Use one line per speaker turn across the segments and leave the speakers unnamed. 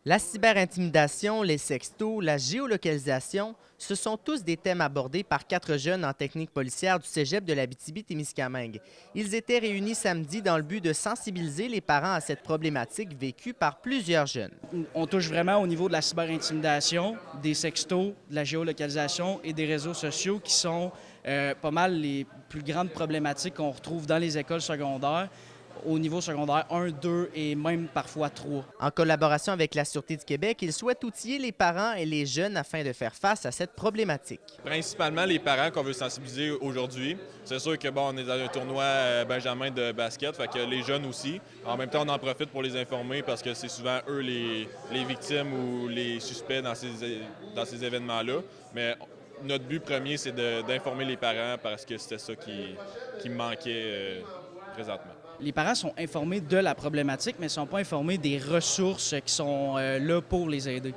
La cyberintimidation, les sextos, la géolocalisation, ce sont tous des thèmes abordés par 4 jeunes en technique policière du cégep de l'Abitibi-Témiscamingue. Ils étaient réunis samedi dans le but de sensibiliser les parents à cette problématique vécue par plusieurs jeunes.
On touche vraiment au niveau de la cyberintimidation, des sextos, de la géolocalisation et des réseaux sociaux qui sont pas mal les plus grandes problématiques qu'on retrouve dans les écoles secondaires, au niveau secondaire 1, 2 et même parfois 3.
En collaboration avec la Sûreté du Québec, ils souhaitent outiller les parents et les jeunes afin de faire face à cette problématique.
Principalement les parents qu'on veut sensibiliser aujourd'hui. C'est sûr que on est dans un tournoi Benjamin de basket, fait que les jeunes aussi. En même temps, on en profite pour les informer parce que c'est souvent eux les victimes ou les suspects dans ces événements-là. Mais notre but premier, c'est d'informer les parents parce que c'était ça qui me manquait présentement.
Les parents sont informés de la problématique, mais ne sont pas informés des ressources qui sont là pour les aider.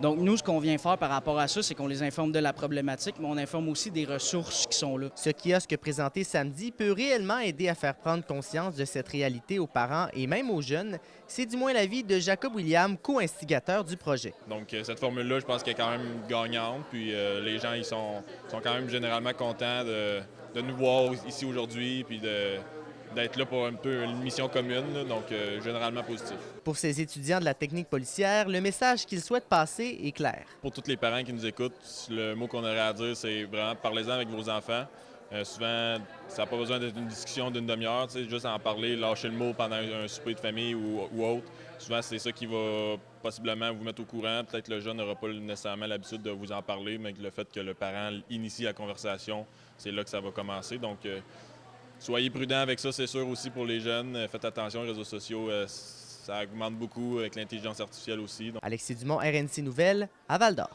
Donc, nous, ce qu'on vient faire par rapport à ça, c'est qu'on les informe de la problématique, mais on informe aussi des ressources qui sont là.
Ce kiosque présenté samedi peut réellement aider à faire prendre conscience de cette réalité aux parents et même aux jeunes. C'est du moins l'avis de Jacob William, co-instigateur du projet.
Donc, cette formule-là, je pense qu'elle est quand même gagnante. Puis les gens, ils sont quand même généralement contents de nous voir ici aujourd'hui, puis d'être là pour un peu une mission commune, là, donc généralement positif.
Pour ces étudiants de la technique policière, le message qu'ils souhaitent passer est clair.
Pour tous les parents qui nous écoutent, le mot qu'on aurait à dire, c'est vraiment parlez-en avec vos enfants. Souvent, ça n'a pas besoin d'être une discussion d'une demi-heure, juste en parler, lâcher le mot pendant un souper de famille ou autre. Souvent, c'est ça qui va possiblement vous mettre au courant. Peut-être le jeune n'aura pas nécessairement l'habitude de vous en parler, mais le fait que le parent initie la conversation, c'est là que ça va commencer. Donc, soyez prudents avec ça, c'est sûr aussi pour les jeunes. Faites attention aux réseaux sociaux, ça augmente beaucoup avec l'intelligence artificielle aussi.
Alexis Dumont, RNC Nouvelles, à Val-d'Or.